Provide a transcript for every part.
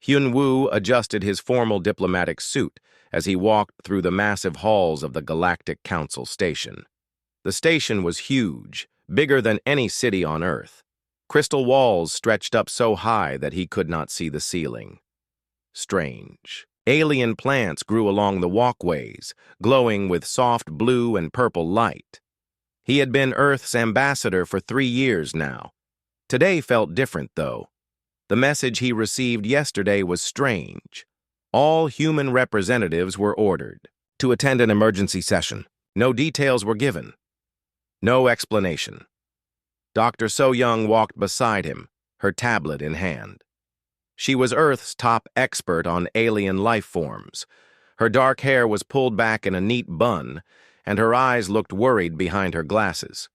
Hyun-woo adjusted his formal diplomatic suit as he walked through the massive halls of the Galactic Council station. The station was huge, bigger than any city on Earth. Crystal walls stretched up so high that he could not see the ceiling. Strange. Alien plants grew along the walkways, glowing with soft blue and purple light. He had been Earth's ambassador for 3 years now. Today felt different, though. The message he received yesterday was strange. All human representatives were ordered to attend an emergency session. No details were given. No explanation. Dr. So-young walked beside him, her tablet in hand. She was Earth's top expert on alien life forms. Her dark hair was pulled back in a neat bun, and her eyes looked worried behind her glasses.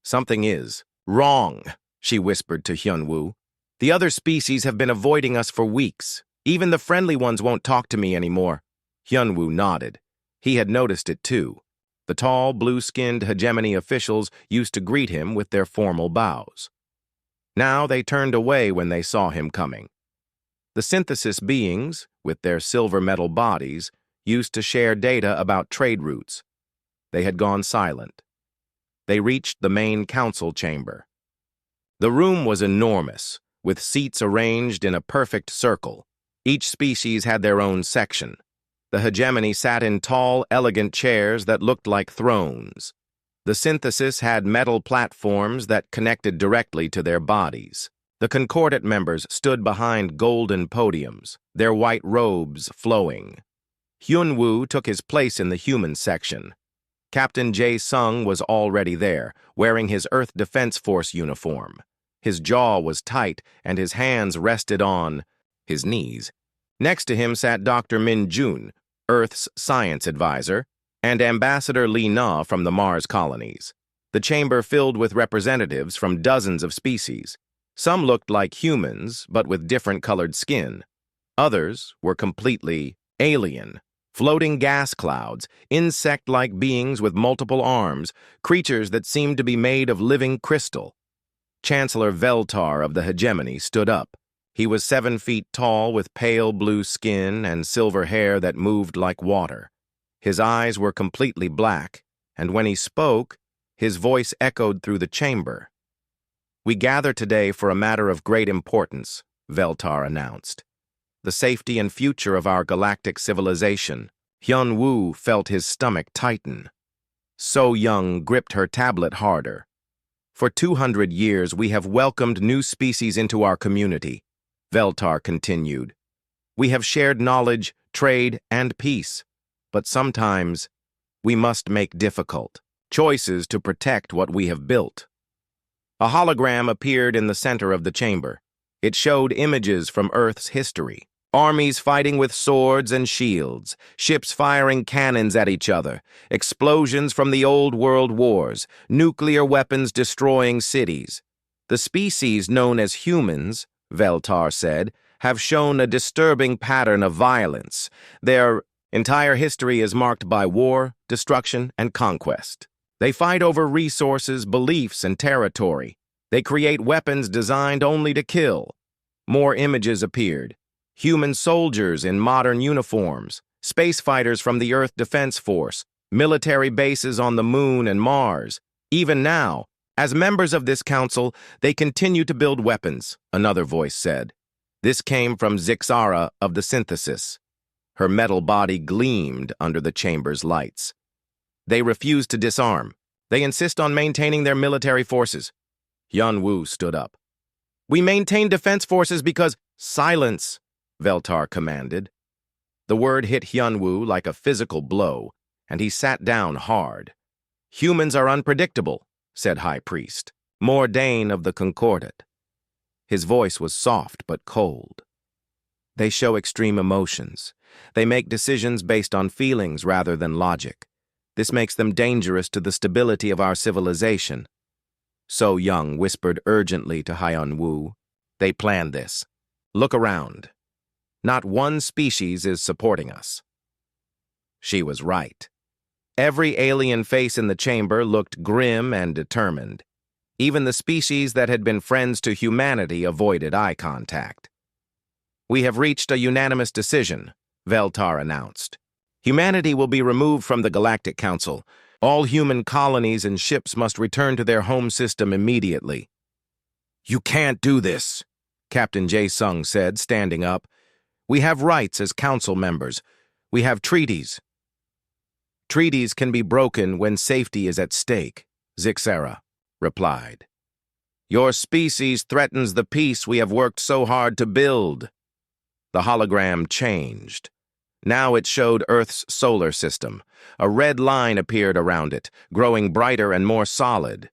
"Something is wrong," she whispered to Hyun-woo. "The other species have been avoiding us for weeks. Even the friendly ones won't talk to me anymore." Hyun-woo nodded. He had noticed it too. The tall, blue-skinned hegemony officials used to greet him with their formal bows. Now they turned away when they saw him coming. The synthesis beings, with their silver metal bodies, used to share data about trade routes. They had gone silent. They reached the main council chamber. The room was enormous, with seats arranged in a perfect circle. Each species had their own section. The hegemony sat in tall, elegant chairs that looked like thrones. The synthesis had metal platforms that connected directly to their bodies. The concordate members stood behind golden podiums, their white robes flowing. Hyun-woo took his place in the human section. Captain Jae-sung was already there, wearing his Earth Defense Force uniform. His jaw was tight, and his hands rested on his knees. Next to him sat Dr. Min-jun, Earth's science advisor, and Ambassador Lee-na from the Mars colonies. The chamber filled with representatives from dozens of species. Some looked like humans, but with different colored skin. Others were completely alien. Floating gas clouds, insect-like beings with multiple arms, creatures that seemed to be made of living crystal. Chancellor Veltar of the hegemony stood up. He was 7 feet tall with pale blue skin and silver hair that moved like water. His eyes were completely black, and when he spoke, his voice echoed through the chamber. "We gather today for a matter of great importance," Veltar announced. "The safety and future of our galactic civilization." Hyun-woo felt his stomach tighten. So-young gripped her tablet harder. "For 200 years, we have welcomed new species into our community," Veltar continued. "We have shared knowledge, trade, and peace. But sometimes, we must make difficult choices to protect what we have built." A hologram appeared in the center of the chamber. It showed images from Earth's history. Armies fighting with swords and shields, ships firing cannons at each other, explosions from the old world wars, nuclear weapons destroying cities. "The species known as humans," Veltar said, "have shown a disturbing pattern of violence. Their entire history is marked by war, destruction, and conquest. They fight over resources, beliefs, and territory. They create weapons designed only to kill." More images appeared. Human soldiers in modern uniforms, space fighters from the Earth Defense Force, military bases on the Moon and Mars. Even now, as members of this council, they continue to build weapons, another voice said. This came from Zixara of the Synthesis. Her metal body gleamed under the chamber's lights. "They refuse to disarm. They insist on maintaining their military forces." Hyun-woo stood up. "We maintain defense forces because—" "Silence," Veltar commanded. The word hit Hyun-woo like a physical blow, and he sat down hard. "Humans are unpredictable," said High Priest, Mordain of the Concordate. His voice was soft but cold. "They show extreme emotions. They make decisions based on feelings rather than logic. This makes them dangerous to the stability of our civilization." So-young whispered urgently to Hyun-woo. "They planned this. Look around. Not one species is supporting us." She was right. Every alien face in the chamber looked grim and determined. Even the species that had been friends to humanity avoided eye contact. We have reached a unanimous decision, Veltar announced. Humanity will be removed from the Galactic Council. All human colonies and ships must return to their home system immediately. You can't do this, Captain Jae-sung said, standing up. We have rights as council members. We have treaties. Treaties can be broken when safety is at stake, Zixera replied. Your species threatens the peace we have worked so hard to build. The hologram changed. Now it showed Earth's solar system. A red line appeared around it, growing brighter and more solid.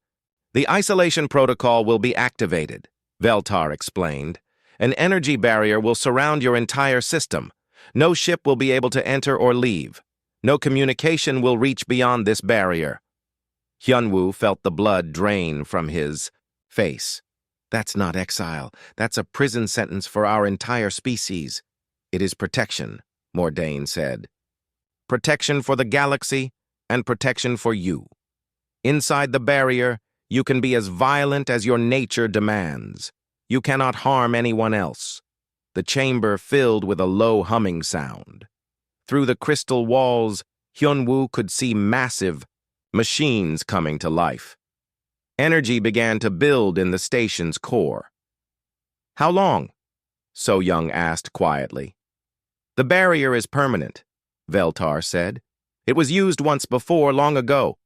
The isolation protocol will be activated, Veltar explained. An energy barrier will surround your entire system. No ship will be able to enter or leave. No communication will reach beyond this barrier. Hyunwoo felt the blood drain from his face. That's not exile. That's a prison sentence for our entire species. It is protection, Mordain said. Protection for the galaxy and protection for you. Inside the barrier, you can be as violent as your nature demands. You cannot harm anyone else. The chamber filled with a low humming sound. Through the crystal walls, Hyunwoo could see massive machines coming to life. Energy began to build in the station's core. How long? So-young asked quietly. The barrier is permanent, Veltar said. It was used once before, long ago,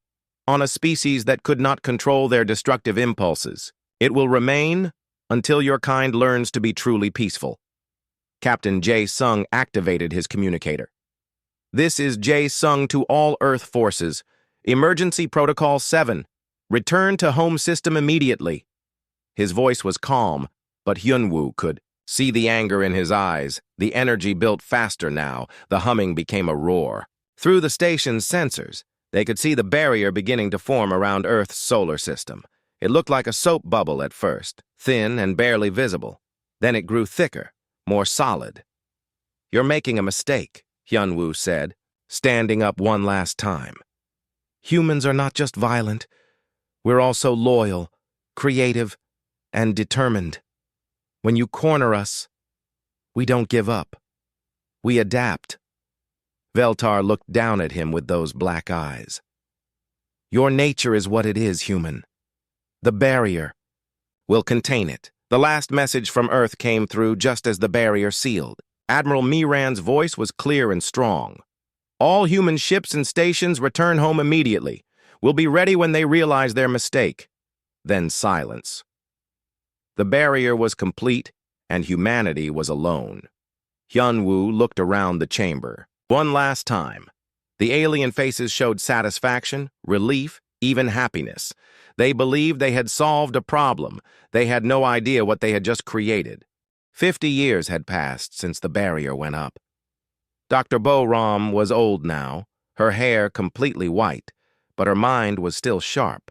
on a species that could not control their destructive impulses. It will remain until your kind learns to be truly peaceful. Captain Jae-sung activated his communicator. This is Jae-sung to all Earth forces. Emergency Protocol 7. Return to home system immediately. His voice was calm, but Hyunwoo could see the anger in his eyes. The energy built faster now. The humming became a roar. Through the station's sensors, they could see the barrier beginning to form around Earth's solar system. It looked like a soap bubble at first, thin and barely visible. Then it grew thicker, more solid. You're making a mistake, Hyunwoo said, standing up one last time. Humans are not just violent. We're also loyal, creative, and determined. When you corner us, we don't give up. We adapt. Veltar looked down at him with those black eyes. Your nature is what it is, human. The barrier will contain it. The last message from Earth came through just as the barrier sealed. Admiral Miran's voice was clear and strong. All human ships and stations return home immediately. We'll be ready when they realize their mistake. Then silence. The barrier was complete, and humanity was alone. Hyunwoo looked around the chamber. One last time. The alien faces showed satisfaction, relief, even happiness. They believed they had solved a problem. They had no idea what they had just created. 50 years had passed since the barrier went up. Dr. Bo-Ram was old now, her hair completely white, but her mind was still sharp.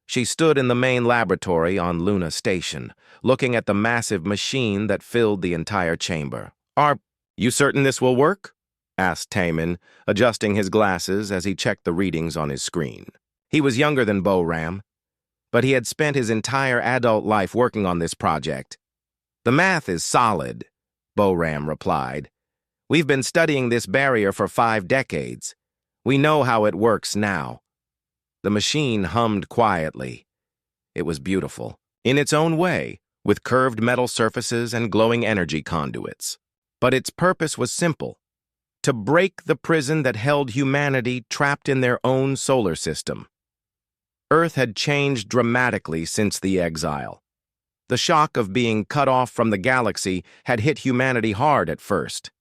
She stood in the main laboratory on Luna Station, looking at the massive machine that filled the entire chamber. Are you certain this will work? Asked Taemin, adjusting his glasses as he checked the readings on his screen. He was younger than Bo-Ram, but he had spent his entire adult life working on this project. The math is solid, Bo-Ram replied. We've been studying this barrier for 5 decades. We know how it works now. The machine hummed quietly. It was beautiful, in its own way, with curved metal surfaces and glowing energy conduits. But its purpose was simple: to break the prison that held humanity trapped in their own solar system. Earth had changed dramatically since the exile. The shock of being cut off from the galaxy had hit humanity hard at first.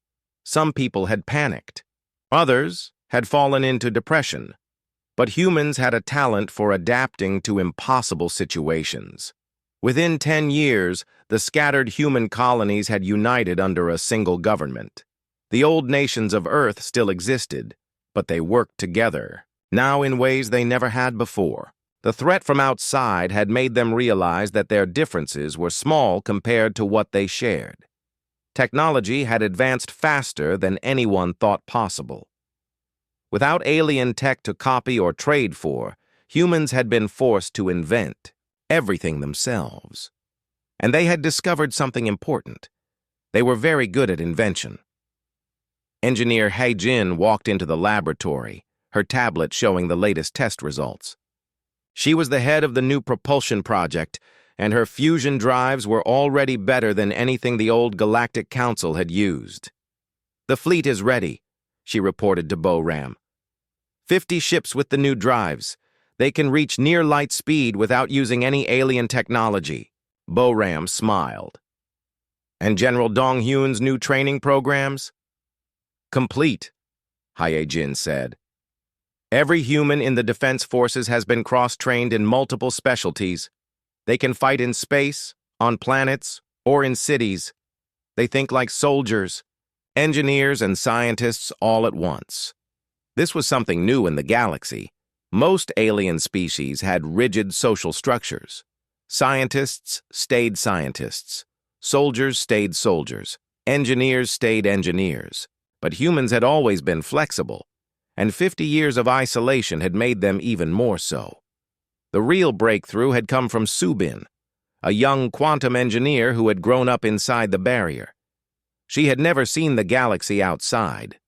Some people had panicked. Others had fallen into depression. But humans had a talent for adapting to impossible situations. Within 10 years, the scattered human colonies had united under a single government. The old nations of Earth still existed, but they worked together, now in ways they never had before. The threat from outside had made them realize that their differences were small compared to what they shared. Technology had advanced faster than anyone thought possible. Without alien tech to copy or trade for, humans had been forced to invent everything themselves. And they had discovered something important. They were very good at invention. Engineer Jin walked into the laboratory, her tablet showing the latest test results. She was the head of the new propulsion project, and her fusion drives were already better than anything the old Galactic Council had used. "The fleet is ready," she reported to Ram. 50 ships with the new drives. They can reach near light speed without using any alien technology. Ram smiled. "And General Dong Hyun's new training programs?" "Complete," Jin said. "Every human in the defense forces has been cross-trained in multiple specialties. They can fight in space, on planets, or in cities. They think like soldiers, engineers, and scientists all at once." This was something new in the galaxy. Most alien species had rigid social structures. Scientists stayed scientists. Soldiers stayed soldiers. Engineers stayed engineers. But humans had always been flexible, and 50 years of isolation had made them even more so. The real breakthrough had come from Subin, a young quantum engineer who had grown up inside the barrier. She had never seen the galaxy outside,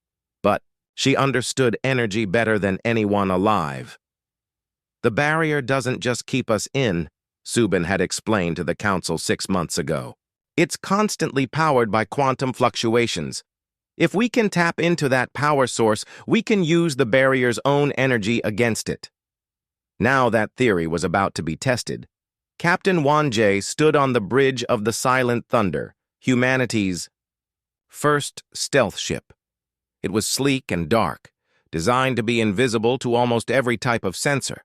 but she understood energy better than anyone alive. "The barrier doesn't just keep us in," Subin had explained to the Council 6 months ago. "It's constantly powered by quantum fluctuations. If we can tap into that power source, we can use the barrier's own energy against it." Now that theory was about to be tested. Captain Won-jae stood on the bridge of the Silent Thunder, humanity's first stealth ship. It was sleek and dark, designed to be invisible to almost every type of sensor.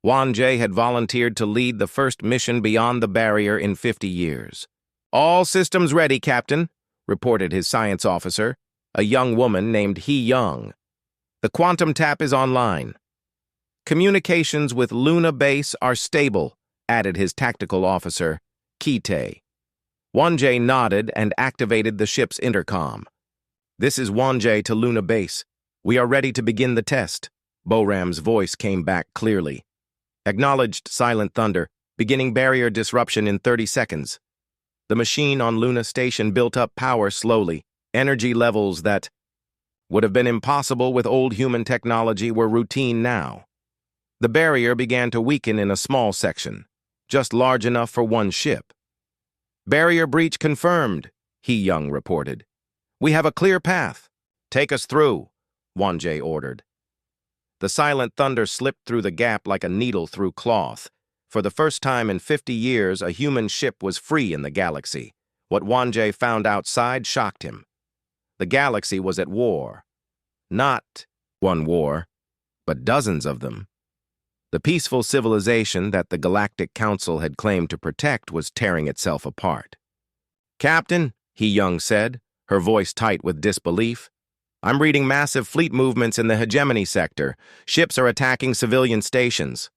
Won-jae had volunteered to lead the first mission beyond the barrier in 50 years. "All systems ready, Captain," reported his science officer, a young woman named Hee-young. "The quantum tap is online." "Communications with Luna Base are stable," added his tactical officer, Ki-tae. Won-jae nodded and activated the ship's intercom. "This is Won-jae to Luna Base. We are ready to begin the test." Ram's voice came back clearly. "Acknowledged, Silent Thunder. Beginning barrier disruption in 30 seconds. The machine on Luna Station built up power slowly. Energy levels that would have been impossible with old human technology were routine now. The barrier began to weaken in a small section, just large enough for one ship. "Barrier breach confirmed," Hee-young reported. "We have a clear path. Take us through," Won-jae ordered. The Silent Thunder slipped through the gap like a needle through cloth. For the first time in 50 years, a human ship was free in the galaxy. What Won-jae found outside shocked him. The galaxy was at war. Not one war, but dozens of them. The peaceful civilization that the Galactic Council had claimed to protect was tearing itself apart. "Captain," Hee-young said, her voice tight with disbelief, "I'm reading massive fleet movements in the hegemony sector. Ships are attacking civilian stations."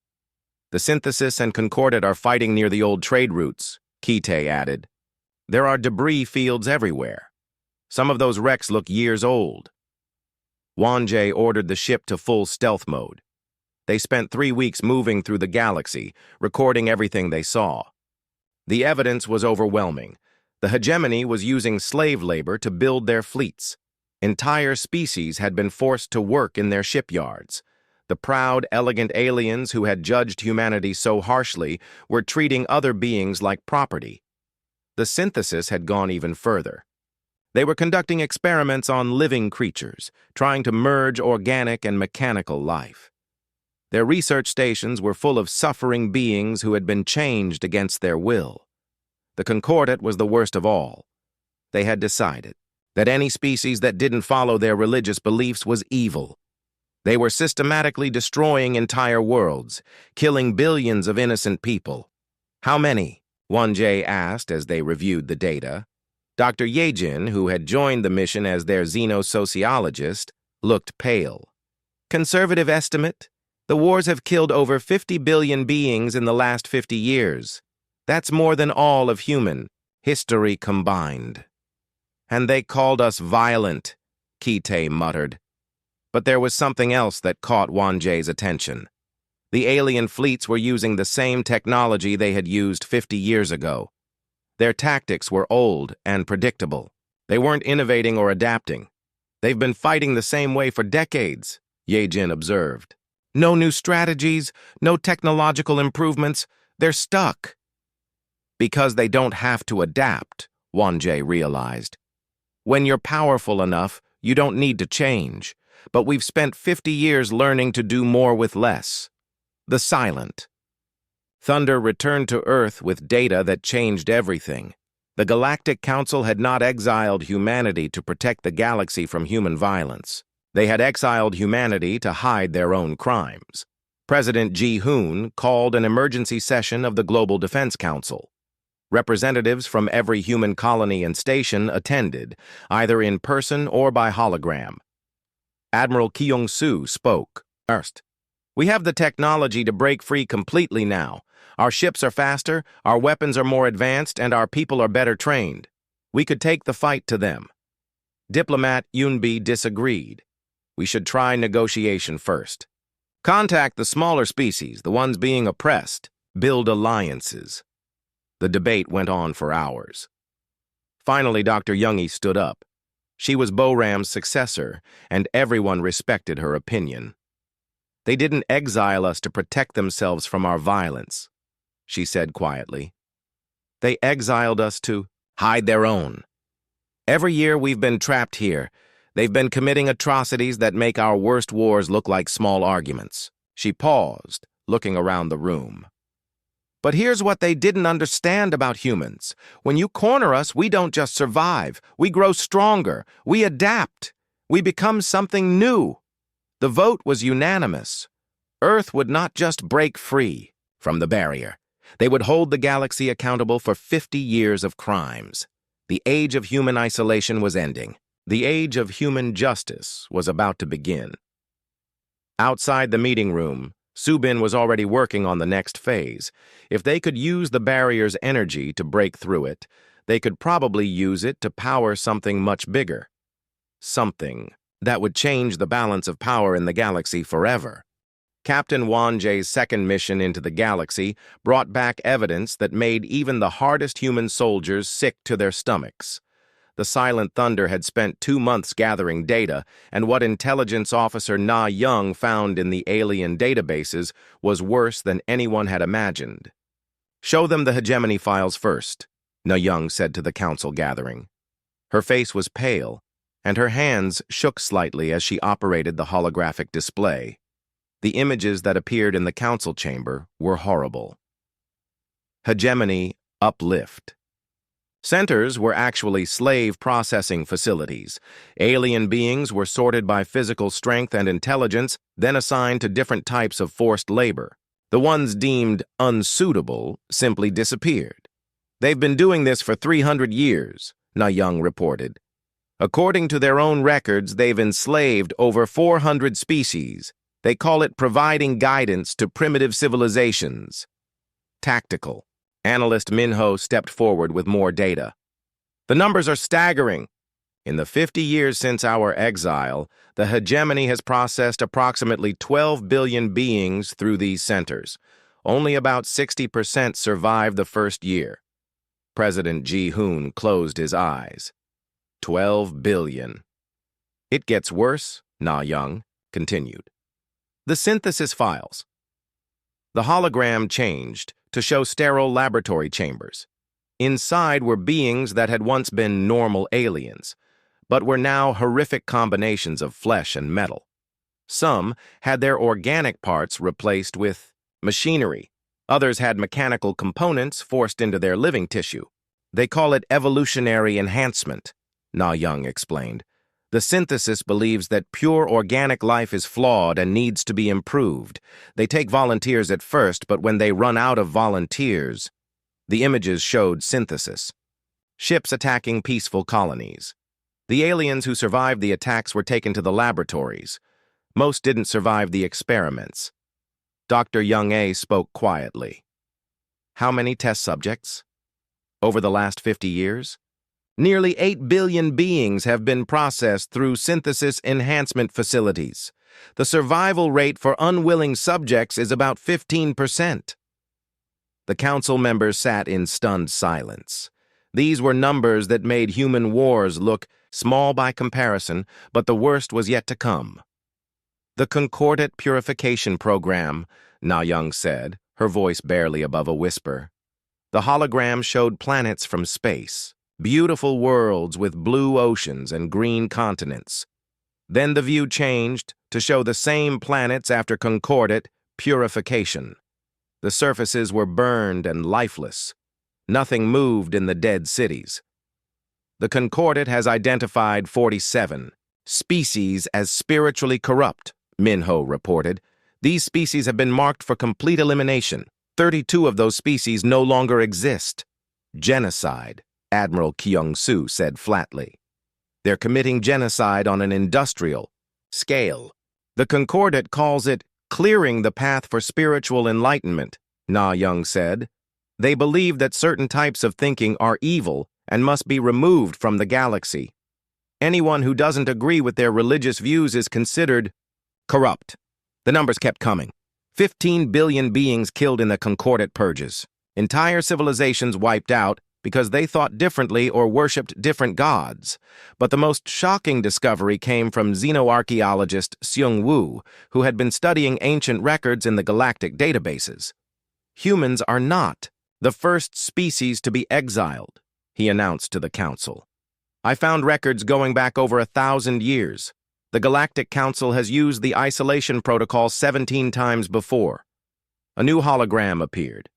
"The Synthesis and Concordat are fighting near the old trade routes," Ki-tae added. "There are debris fields everywhere. Some of those wrecks look years old." Won-jae ordered the ship to full stealth mode. They spent 3 weeks moving through the galaxy, recording everything they saw. The evidence was overwhelming. The hegemony was using slave labor to build their fleets. Entire species had been forced to work in their shipyards. The proud, elegant aliens who had judged humanity so harshly were treating other beings like property. The Synthesis had gone even further. They were conducting experiments on living creatures, trying to merge organic and mechanical life. Their research stations were full of suffering beings who had been changed against their will. The Concordat was the worst of all. They had decided that any species that didn't follow their religious beliefs was evil. They were systematically destroying entire worlds, killing billions of innocent people. "How many?" Won-jae asked as they reviewed the data. Dr. Yejin, who had joined the mission as their xenosociologist, looked pale. "Conservative estimate? The wars have killed over 50 billion beings in the last 50 years. That's more than all of human history combined." "And they called us violent," Ki-tae muttered. But there was something else that caught Won-jae's attention. The alien fleets were using the same technology they had used 50 years ago. Their tactics were old and predictable. They weren't innovating or adapting. They've been fighting the same way for decades, Ye-Jin observed. No new strategies, no technological improvements. They're stuck. Because they don't have to adapt, Wan-Jae realized. When you're powerful enough, you don't need to change. But we've spent 50 years learning to do more with less. The silent. Thunder returned to Earth with data that changed everything. The Galactic Council had not exiled humanity to protect the galaxy from human violence. They had exiled humanity to hide their own crimes. President Ji-hoon called an emergency session of the Global Defense Council. Representatives from every human colony and station attended, either in person or by hologram. Admiral Kyung-soo spoke. First, we have the technology to break free completely now. Our ships are faster, our weapons are more advanced, and our people are better trained. We could take the fight to them. Diplomat Yoon-bi disagreed. We should try negotiation first. Contact the smaller species, the ones being oppressed. Build alliances. The debate went on for hours. Finally, Dr. Youngie stood up. She was Boram's successor, and everyone respected her opinion. They didn't exile us to protect themselves from our violence, she said quietly. They exiled us to hide their own. Every year we've been trapped here. They've been committing atrocities that make our worst wars look like small arguments. She paused, looking around the room. But here's what they didn't understand about humans. When you corner us, we don't just survive. We grow stronger. We adapt. We become something new. The vote was unanimous. Earth would not just break free from the barrier. They would hold the galaxy accountable for 50 years of crimes. The age of human isolation was ending. The age of human justice was about to begin. Outside the meeting room, Subin was already working on the next phase. If they could use the barrier's energy to break through it, they could probably use it to power something much bigger. Something that would change the balance of power in the galaxy forever. Captain Wan-Jae's second mission into the galaxy brought back evidence that made even the hardest human soldiers sick to their stomachs. The Silent Thunder had spent 2 months gathering data, and what intelligence officer Na Young found in the alien databases was worse than anyone had imagined. Show them the hegemony files first, Na Young said to the council gathering. Her face was pale, and her hands shook slightly as she operated the holographic display. The images that appeared in the council chamber were horrible. Hegemony, uplift. Centers were actually slave processing facilities. Alien beings were sorted by physical strength and intelligence, then assigned to different types of forced labor. The ones deemed unsuitable simply disappeared. They've been doing this for 300 years, Na Young reported. According to their own records, they've enslaved over 400 species. They call it providing guidance to primitive civilizations. Tactical. Analyst Minho stepped forward with more data. The numbers are staggering. In the 50 years since our exile, the hegemony has processed approximately 12 billion beings through these centers. Only about 60% survived the first year. President Ji-hoon closed his eyes. 12 billion. It gets worse, Na Young continued. The synthesis files. The hologram changed to show sterile laboratory chambers. Inside were beings that had once been normal aliens, but were now horrific combinations of flesh and metal. Some had their organic parts replaced with machinery. Others had mechanical components forced into their living tissue. They call it evolutionary enhancement, Na Young explained. The synthesis believes that pure organic life is flawed and needs to be improved. They take volunteers at first, but when they run out of volunteers, the images showed synthesis. Ships attacking peaceful colonies. The aliens who survived the attacks were taken to the laboratories. Most didn't survive the experiments. Dr. Young-A spoke quietly. How many test subjects? Over the last 50 years? Nearly 8 billion beings have been processed through synthesis enhancement facilities. The survival rate for unwilling subjects is about 15%. The council members sat in stunned silence. These were numbers that made human wars look small by comparison, but the worst was yet to come. The Concordat Purification Program, Na Young said, her voice barely above a whisper. The hologram showed planets from space, beautiful worlds with blue oceans and green continents. Then the view changed to show the same planets after Concordat purification. The surfaces were burned and lifeless. Nothing moved in the dead cities. The Concordat has identified 47 species as spiritually corrupt, Minho reported. These species have been marked for complete elimination. 32 of those species no longer exist. Genocide, Admiral Kyung-soo said flatly. They're committing genocide on an industrial scale. The Concordat calls it clearing the path for spiritual enlightenment, Na Young said. They believe that certain types of thinking are evil and must be removed from the galaxy. Anyone who doesn't agree with their religious views is considered corrupt. The numbers kept coming. 15 billion beings killed in the Concordat purges. Entire civilizations wiped out because they thought differently or worshipped different gods. But the most shocking discovery came from xenoarchaeologist Seung Woo, who had been studying ancient records in the galactic databases. Humans are not the first species to be exiled, he announced to the Council. I found records going back over 1,000 years. The Galactic Council has used the isolation protocol 17 times before. A new hologram appeared,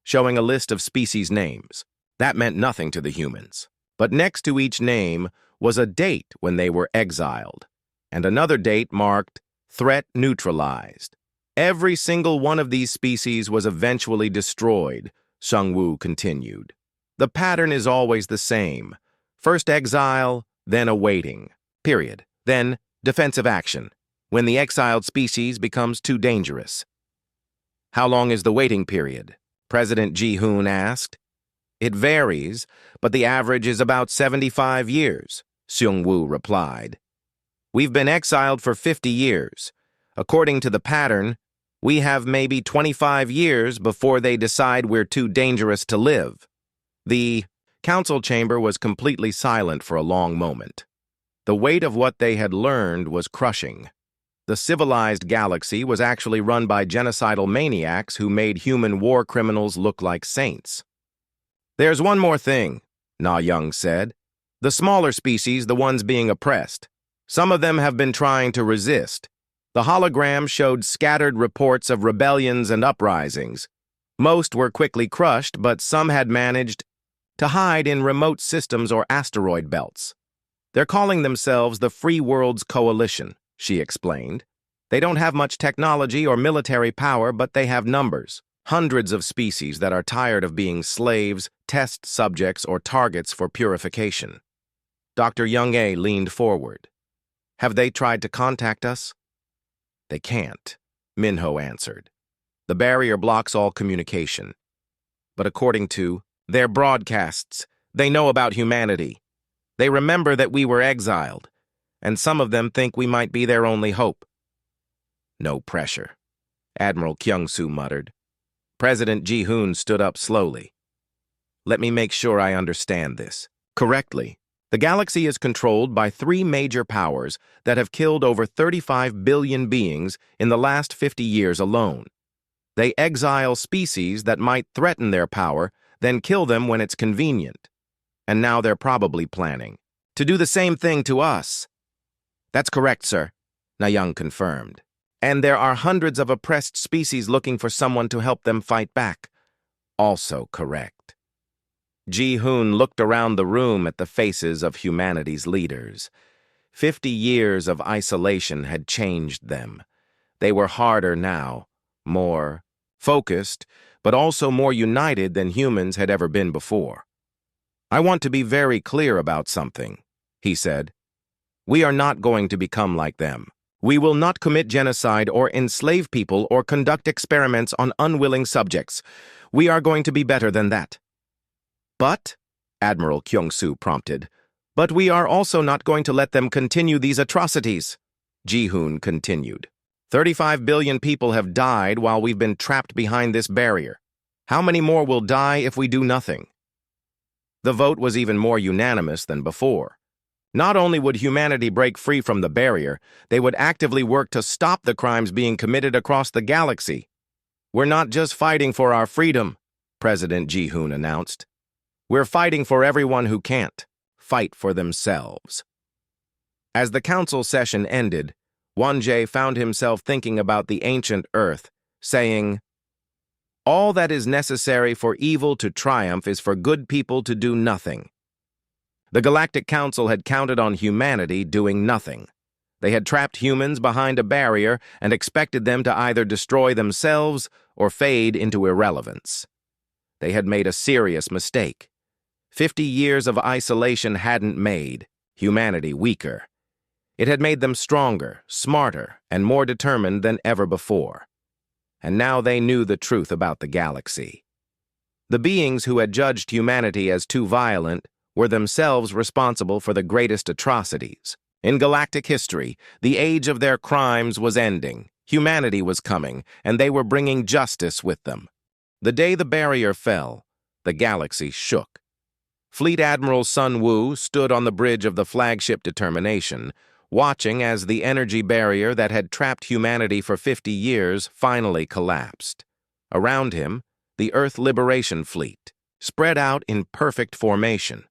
showing a list of species names. That meant nothing to the humans. But next to each name was a date when they were exiled, and another date marked threat neutralized. Every single one of these species was eventually destroyed, Seung-woo continued. The pattern is always the same. First exile, then awaiting. Period. Then defensive action, when the exiled species becomes too dangerous. How long is the waiting period? President Ji-hoon asked. It varies, but the average is about 75 years, Seung-woo replied. We've been exiled for 50 years. According to the pattern, we have maybe 25 years before they decide we're too dangerous to live. The council chamber was completely silent for a long moment. The weight of what they had learned was crushing. The civilized galaxy was actually run by genocidal maniacs who made human war criminals look like saints. There's one more thing, Na Young said. The smaller species, the ones being oppressed. Some of them have been trying to resist. The hologram showed scattered reports of rebellions and uprisings. Most were quickly crushed, but some had managed to hide in remote systems or asteroid belts. They're calling themselves the Free Worlds Coalition, she explained. They don't have much technology or military power, but they have numbers. Hundreds of species that are tired of being slaves, test subjects, or targets for purification. Dr. Young-ae leaned forward. Have they tried to contact us? They can't, Minho answered. The barrier blocks all communication. But according to their broadcasts, they know about humanity. They remember that we were exiled, and some of them think we might be their only hope. No pressure, Admiral Kyung-soo muttered. President Ji-hoon stood up slowly. Let me make sure I understand this correctly. The galaxy is controlled by 3 major powers that have killed over 35 billion beings in the last 50 years alone. They exile species that might threaten their power, then kill them when it's convenient. And now they're probably planning to do the same thing to us. That's correct, sir, Na Young confirmed. And there are hundreds of oppressed species looking for someone to help them fight back. Also correct. Ji-hoon looked around the room at the faces of humanity's leaders. 50 years of isolation had changed them. They were harder now, more focused, but also more united than humans had ever been before. I want to be very clear about something, he said. We are not going to become like them. We will not commit genocide or enslave people or conduct experiments on unwilling subjects. We are going to be better than that. But, Admiral Kyung-soo prompted, but we are also not going to let them continue these atrocities, Ji-hoon continued. 35 billion people have died while we've been trapped behind this barrier. How many more will die if we do nothing? The vote was even more unanimous than before. Not only would humanity break free from the barrier, they would actively work to stop the crimes being committed across the galaxy. "We're not just fighting for our freedom," President Ji-hoon announced. "We're fighting for everyone who can't fight for themselves." As the council session ended, Won-jae found himself thinking about the ancient Earth, saying, "All that is necessary for evil to triumph is for good people to do nothing." The Galactic Council had counted on humanity doing nothing. They had trapped humans behind a barrier and expected them to either destroy themselves or fade into irrelevance. They had made a serious mistake. 50 years of isolation hadn't made humanity weaker. It had made them stronger, smarter, and more determined than ever before. And now they knew the truth about the galaxy. The beings who had judged humanity as too violent were themselves responsible for the greatest atrocities. In galactic history, the age of their crimes was ending, humanity was coming, and they were bringing justice with them. The day the barrier fell, the galaxy shook. Fleet Admiral Sun Woo stood on the bridge of the flagship Determination, watching as the energy barrier that had trapped humanity for 50 years finally collapsed. Around him, the Earth Liberation Fleet, spread out in perfect formation.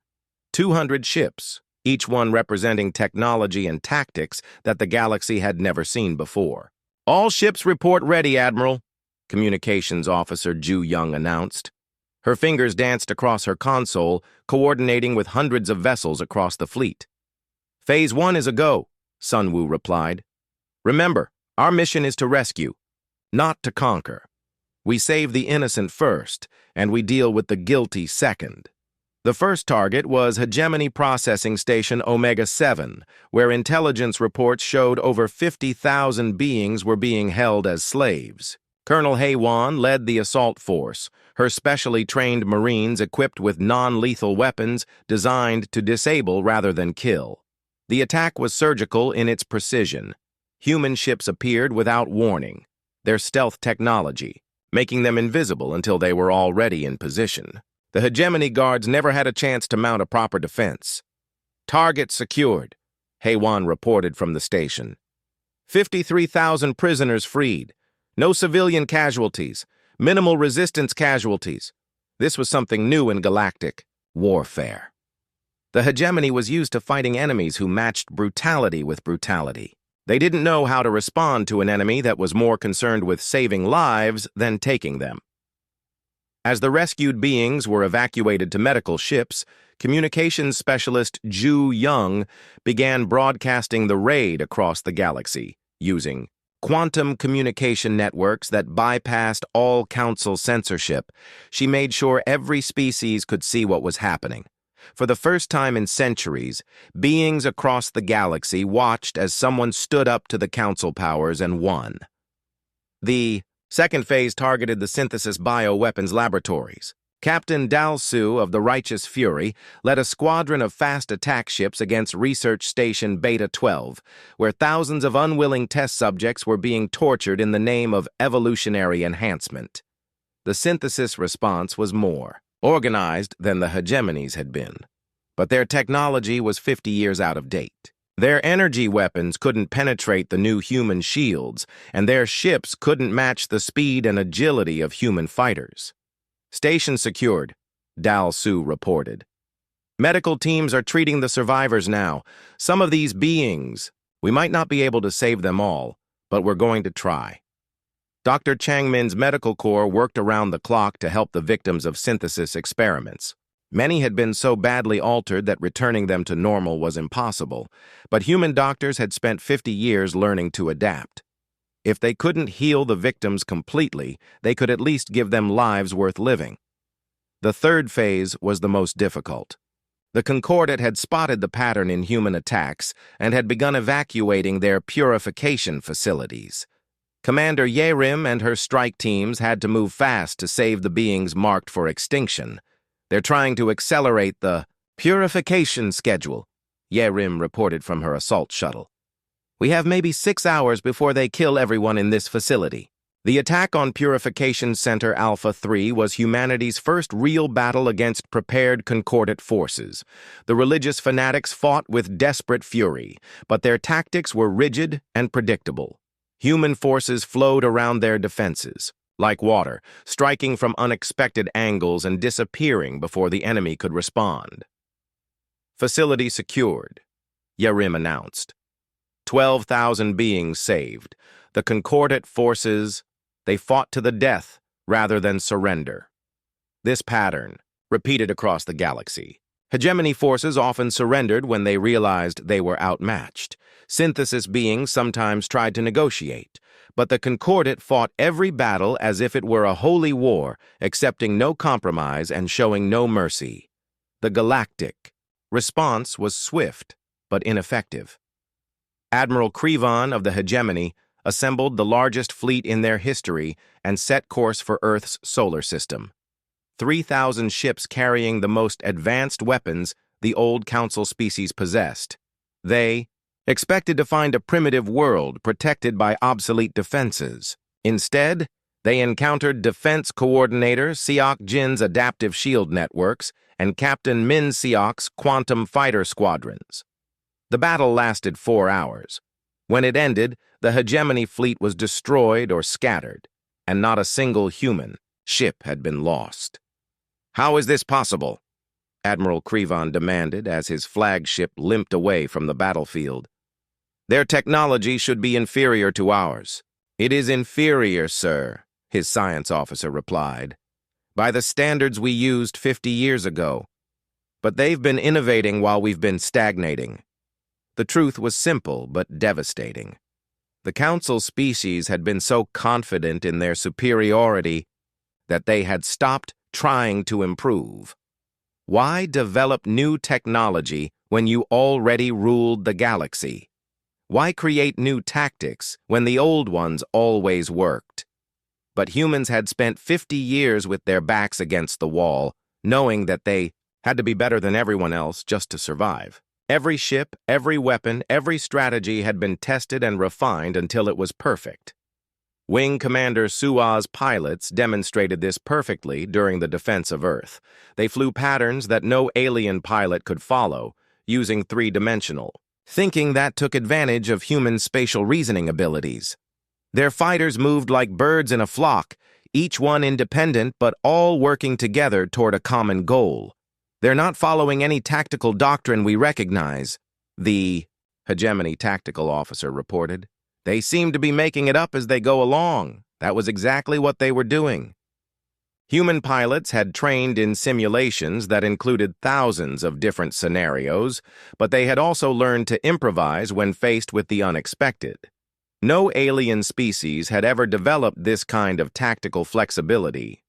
200 ships, each one representing technology and tactics that the galaxy had never seen before. "All ships report ready, Admiral," Communications Officer Ju Young announced. Her fingers danced across her console, coordinating with hundreds of vessels across the fleet. "Phase 1 is a go," Sun Woo replied. "Remember, our mission is to rescue, not to conquer. We save the innocent first, and we deal with the guilty second." The first target was Hegemony Processing Station Omega-7, where intelligence reports showed over 50,000 beings were being held as slaves. Colonel Hae-won led the assault force, her specially trained Marines equipped with non-lethal weapons designed to disable rather than kill. The attack was surgical in its precision. Human ships appeared without warning, their stealth technology, making them invisible until they were already in position. The Hegemony guards never had a chance to mount a proper defense. "Target secured," Hae-won reported from the station. 53,000 prisoners freed. No civilian casualties. Minimal resistance casualties. This was something new in galactic warfare. The Hegemony was used to fighting enemies who matched brutality with brutality. They didn't know how to respond to an enemy that was more concerned with saving lives than taking them. As the rescued beings were evacuated to medical ships, communications specialist Ju Young began broadcasting the raid across the galaxy, using quantum communication networks that bypassed all council censorship. She made sure every species could see what was happening. For the first time in centuries, beings across the galaxy watched as someone stood up to the council powers and won. The second phase targeted the synthesis bioweapons laboratories. Captain Dal-Su of the Righteous Fury led a squadron of fast attack ships against Research Station Beta-12, where thousands of unwilling test subjects were being tortured in the name of evolutionary enhancement. The synthesis response was more organized than the Hegemonies had been, but their technology was 50 years out of date. Their energy weapons couldn't penetrate the new human shields, and their ships couldn't match the speed and agility of human fighters. "Station secured," Dal-Su reported. "Medical teams are treating the survivors now. Some of these beings, we might not be able to save them all, but we're going to try." Dr. Changmin's medical corps worked around the clock to help the victims of synthesis experiments. Many had been so badly altered that returning them to normal was impossible, but human doctors had spent 50 years learning to adapt. If they couldn't heal the victims completely, they could at least give them lives worth living. The third phase was the most difficult. The Concordat had spotted the pattern in human attacks and had begun evacuating their purification facilities. Commander Yerim and her strike teams had to move fast to save the beings marked for extinction. "They're trying to accelerate the purification schedule," Yerim reported from her assault shuttle. "We have maybe 6 hours before they kill everyone in this facility." The attack on Purification Center Alpha 3 was humanity's first real battle against prepared concordant forces. The religious fanatics fought with desperate fury, but their tactics were rigid and predictable. Human forces flowed around their defenses, like water, striking from unexpected angles and disappearing before the enemy could respond. Facility secured, Yarim announced. 12,000 beings saved. The concordant forces, they fought to the death rather than surrender. This pattern, repeated across the galaxy. Hegemony forces often surrendered when they realized they were outmatched. Synthesis beings sometimes tried to negotiate, but the concordant fought every battle as if it were a holy war, accepting no compromise and showing no mercy. The galactic response was swift but ineffective. Admiral Krivon of the Hegemony assembled the largest fleet in their history and set course for Earth's solar system. 3,000 ships carrying the most advanced weapons the old Council species possessed. They expected to find a primitive world protected by obsolete defenses. Instead, they encountered Defense Coordinator Siok Jin's adaptive shield networks and Captain Min Siok's quantum fighter squadrons. The battle lasted 4 hours. When it ended, the Hegemony fleet was destroyed or scattered, and not a single human ship had been lost. "How is this possible?" Admiral Krivon demanded as his flagship limped away from the battlefield. "Their technology should be inferior to ours." "It is inferior, sir," his science officer replied, "by the standards we used 50 years ago. But they've been innovating while we've been stagnating." The truth was simple but devastating. The Council species had been so confident in their superiority that they had stopped trying to improve. Why develop new technology when you already ruled the galaxy? Why create new tactics when the old ones always worked? But humans had spent 50 years with their backs against the wall, knowing that they had to be better than everyone else just to survive. Every ship, every weapon, every strategy had been tested and refined until it was perfect. Wing Commander Sua's pilots demonstrated this perfectly during the defense of Earth. They flew patterns that no alien pilot could follow, using three-dimensional, thinking that took advantage of human spatial reasoning abilities. Their fighters moved like birds in a flock, each one independent but all working together toward a common goal. "They're not following any tactical doctrine we recognize," the Hegemony tactical officer reported. "They seem to be making it up as they go along." That was exactly what they were doing. Human pilots had trained in simulations that included thousands of different scenarios, but they had also learned to improvise when faced with the unexpected. No alien species had ever developed this kind of tactical flexibility.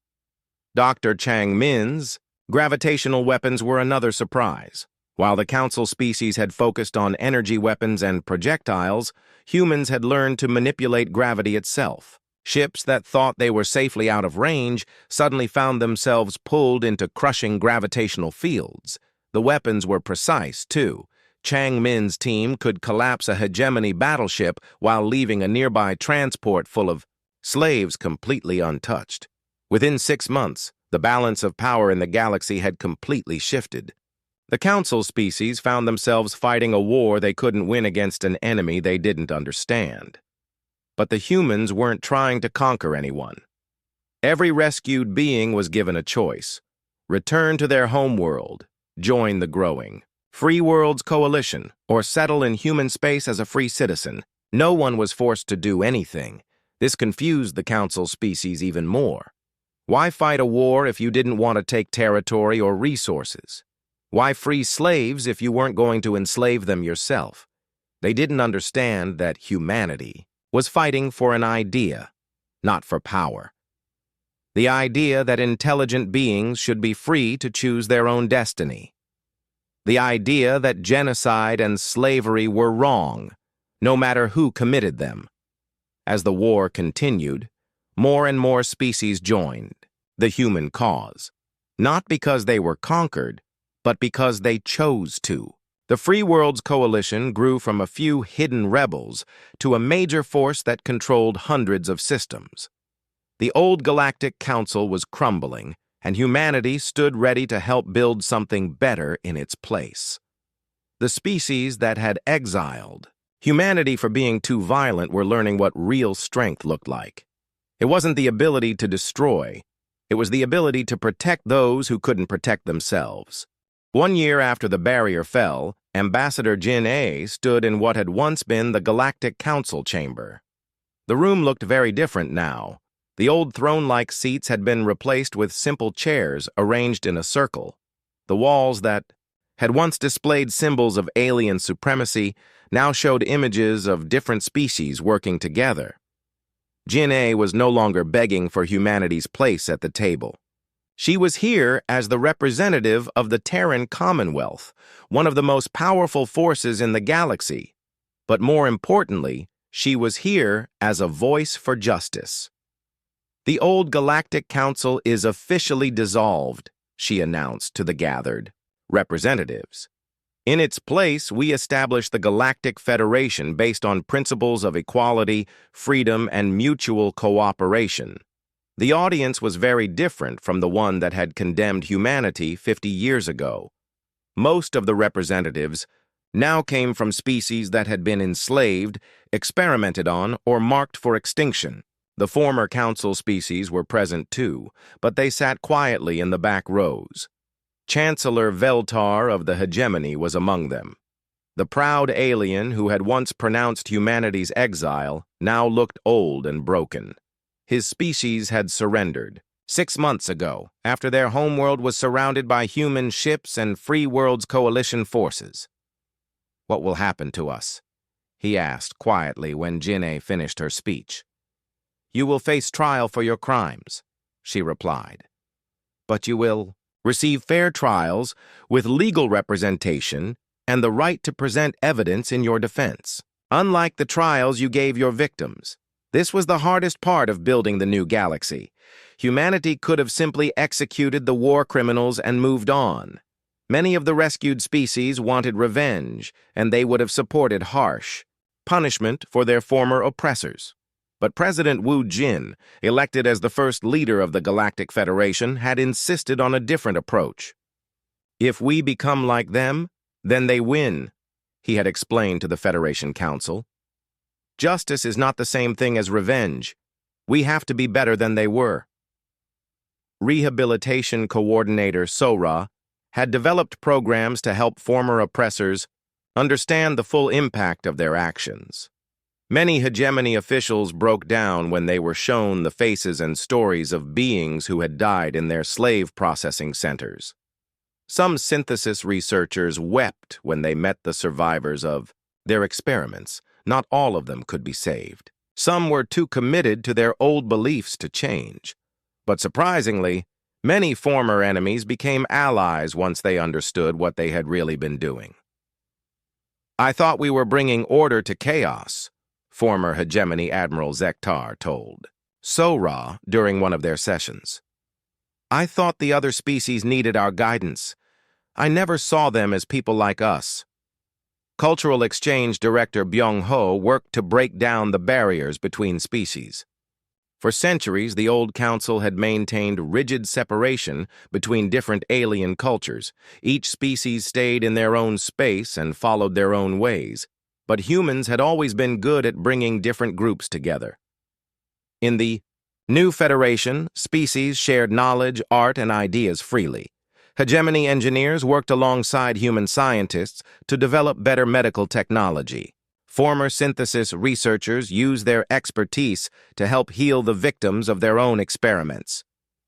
Dr. Chang Min's gravitational weapons were another surprise. While the Council species had focused on energy weapons and projectiles, humans had learned to manipulate gravity itself. Ships that thought they were safely out of range suddenly found themselves pulled into crushing gravitational fields. The weapons were precise, too. Chang Min's team could collapse a Hegemony battleship while leaving a nearby transport full of slaves completely untouched. Within 6 months, the balance of power in the galaxy had completely shifted. The Council species found themselves fighting a war they couldn't win against an enemy they didn't understand. But the humans weren't trying to conquer anyone. Every rescued being was given a choice: return to their homeworld, join the growing Free Worlds Coalition, or settle in human space as a free citizen. No one was forced to do anything. This confused the Council species even more. Why fight a war if you didn't want to take territory or resources? Why free slaves if you weren't going to enslave them yourself? They didn't understand that humanity was fighting for an idea, not for power. The idea that intelligent beings should be free to choose their own destiny. The idea that genocide and slavery were wrong, no matter who committed them. As the war continued, more and more species joined the human cause, not because they were conquered, but because they chose to. The Free Worlds Coalition grew from a few hidden rebels to a major force that controlled hundreds of systems. The old Galactic Council was crumbling, and humanity stood ready to help build something better in its place. The species that had exiled humanity for being too violent were learning what real strength looked like. It wasn't the ability to destroy. It was the ability to protect those who couldn't protect themselves. 1 year after the barrier fell, Ambassador Jin A stood in what had once been the Galactic Council chamber. The room looked very different now. The old throne-like seats had been replaced with simple chairs arranged in a circle. The walls that had once displayed symbols of alien supremacy now showed images of different species working together. Jin A was no longer begging for humanity's place at the table. She was here as the representative of the Terran Commonwealth, one of the most powerful forces in the galaxy. But more importantly, she was here as a voice for justice. "The old Galactic Council is officially dissolved," she announced to the gathered representatives. "In its place, we establish the Galactic Federation based on principles of equality, freedom, and mutual cooperation." The audience was very different from the one that had condemned humanity 50 years ago. Most of the representatives now came from species that had been enslaved, experimented on, or marked for extinction. The former council species were present too, but they sat quietly in the back rows. Chancellor Veltar of the hegemony was among them. The proud alien who had once pronounced humanity's exile now looked old and broken. His species had surrendered 6 months ago, after their homeworld was surrounded by human ships and Free World's coalition forces. "What will happen to us?" he asked quietly when Jin-A finished her speech. "You will face trial for your crimes," she replied. "But you will receive fair trials with legal representation and the right to present evidence in your defense, unlike the trials you gave your victims. This was the hardest part of building the new galaxy. Humanity could have simply executed the war criminals and moved on. Many of the rescued species wanted revenge, and they would have supported harsh punishment for their former oppressors. But President Wu Jin, elected as the first leader of the Galactic Federation, had insisted on a different approach. "If we become like them, then they win," he had explained to the Federation Council. "Justice is not the same thing as revenge. We have to be better than they were." Rehabilitation Coordinator Sora had developed programs to help former oppressors understand the full impact of their actions. Many hegemony officials broke down when they were shown the faces and stories of beings who had died in their slave processing centers. Some synthesis researchers wept when they met the survivors of their experiments. Not all of them could be saved. Some were too committed to their old beliefs to change. But surprisingly, many former enemies became allies once they understood what they had really been doing. "I thought we were bringing order to chaos," former hegemony Admiral Zektar told Sora during one of their sessions. "I thought the other species needed our guidance. I never saw them as people like us." Cultural Exchange Director Byung-ho worked to break down the barriers between species. For centuries, the old council had maintained rigid separation between different alien cultures. Each species stayed in their own space and followed their own ways. But humans had always been good at bringing different groups together. In the new Federation, species shared knowledge, art, and ideas freely. Hegemony engineers worked alongside human scientists to develop better medical technology. Former synthesis researchers used their expertise to help heal the victims of their own experiments.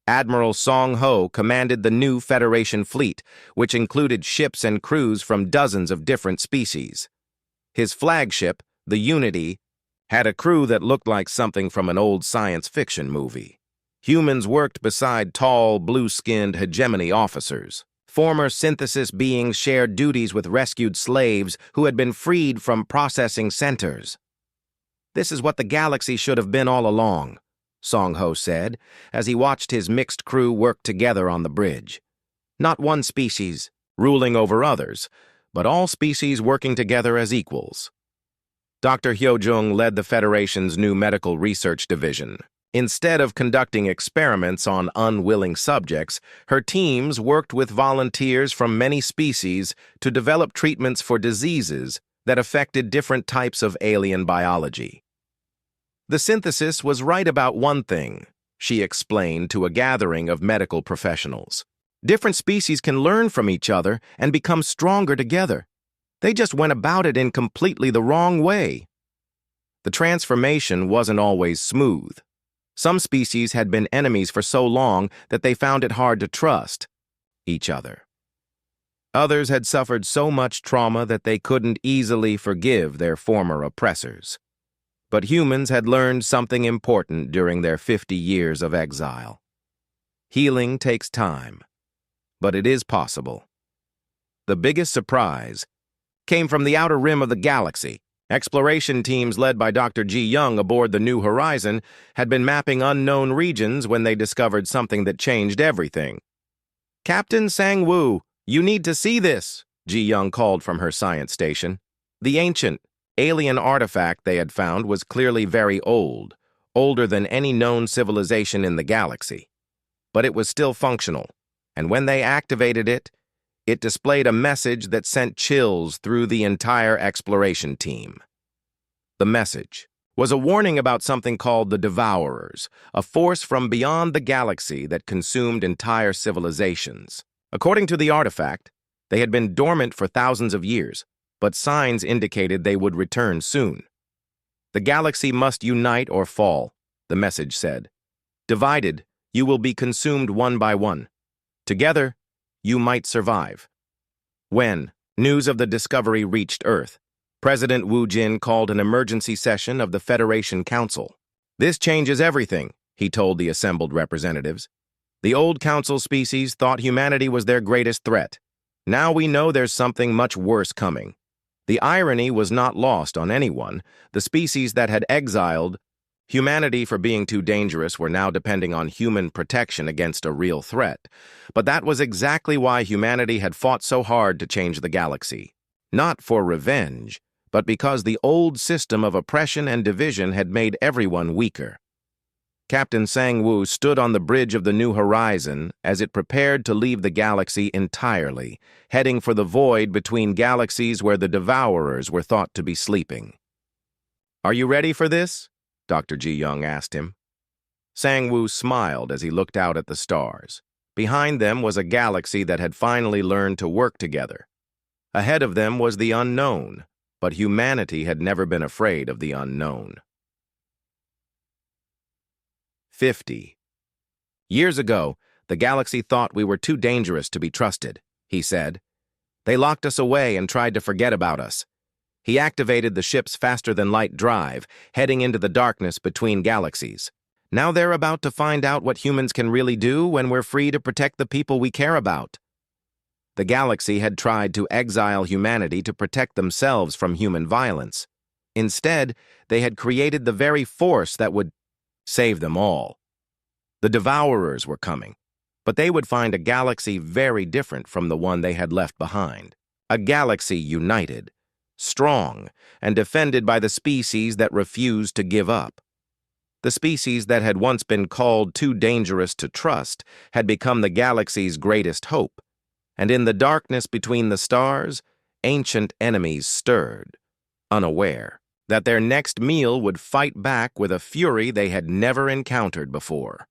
Admiral Song Ho commanded the new Federation fleet, which included ships and crews from dozens of different species. His flagship, the Unity, had a crew that looked like something from an old science fiction movie. Humans worked beside tall, blue-skinned hegemony officers. Former synthesis beings shared duties with rescued slaves who had been freed from processing centers. "This is what the galaxy should have been all along," Song Ho said, as he watched his mixed crew work together on the bridge. Not one species ruling over others, but all species working together as equals. Dr. Hyojung led the Federation's new medical research division. Instead of conducting experiments on unwilling subjects, her teams worked with volunteers from many species to develop treatments for diseases that affected different types of alien biology. The synthesis was right about one thing, she explained to a gathering of medical professionals. Different species can learn from each other and become stronger together. They just went about it in completely the wrong way. The transformation wasn't always smooth. Some species had been enemies for so long that they found it hard to trust each other. Others had suffered so much trauma that they couldn't easily forgive their former oppressors. But humans had learned something important during their 50 years of exile. Healing takes time, but it is possible. The biggest surprise came from the outer rim of the galaxy. Exploration teams led by Dr. Ji Young aboard the New Horizon had been mapping unknown regions when they discovered something that changed everything. "Captain Sang-woo, you need to see this," Ji Young called from her science station. The ancient, alien artifact they had found was clearly very old, older than any known civilization in the galaxy. But it was still functional, and when they activated it, it displayed a message that sent chills through the entire exploration team. The message was a warning about something called the Devourers, a force from beyond the galaxy that consumed entire civilizations. According to the artifact, they had been dormant for thousands of years, but signs indicated they would return soon. "The galaxy must unite or fall," the message said. "Divided, you will be consumed one by one. Together, you might survive." When news of the discovery reached Earth, President Wu Jin called an emergency session of the Federation Council. "This changes everything," he told the assembled representatives. "The old council species thought humanity was their greatest threat. Now we know there's something much worse coming." The irony was not lost on anyone. The species that had exiled humanity for being too dangerous were now depending on human protection against a real threat. But that was exactly why humanity had fought so hard to change the galaxy. Not for revenge, but because the old system of oppression and division had made everyone weaker. Captain Sang-woo stood on the bridge of the New Horizon as it prepared to leave the galaxy entirely, heading for the void between galaxies where the Devourers were thought to be sleeping. "Are you ready for this?" Dr. Ji Young asked him. Sang-woo smiled as he looked out at the stars. Behind them was a galaxy that had finally learned to work together. Ahead of them was the unknown, but humanity had never been afraid of the unknown. 50. Years ago, the galaxy thought we were too dangerous to be trusted, he said. They locked us away and tried to forget about us. He activated the ship's faster-than-light drive, heading into the darkness between galaxies. Now they're about to find out what humans can really do when we're free to protect the people we care about. The galaxy had tried to exile humanity to protect themselves from human violence. Instead, they had created the very force that would save them all. The Devourers were coming, but they would find a galaxy very different from the one they had left behind. A galaxy united, strong, and defended by the species that refused to give up. The species that had once been called too dangerous to trust had become the galaxy's greatest hope. And in the darkness between the stars, ancient enemies stirred, unaware that their next meal would fight back with a fury they had never encountered before.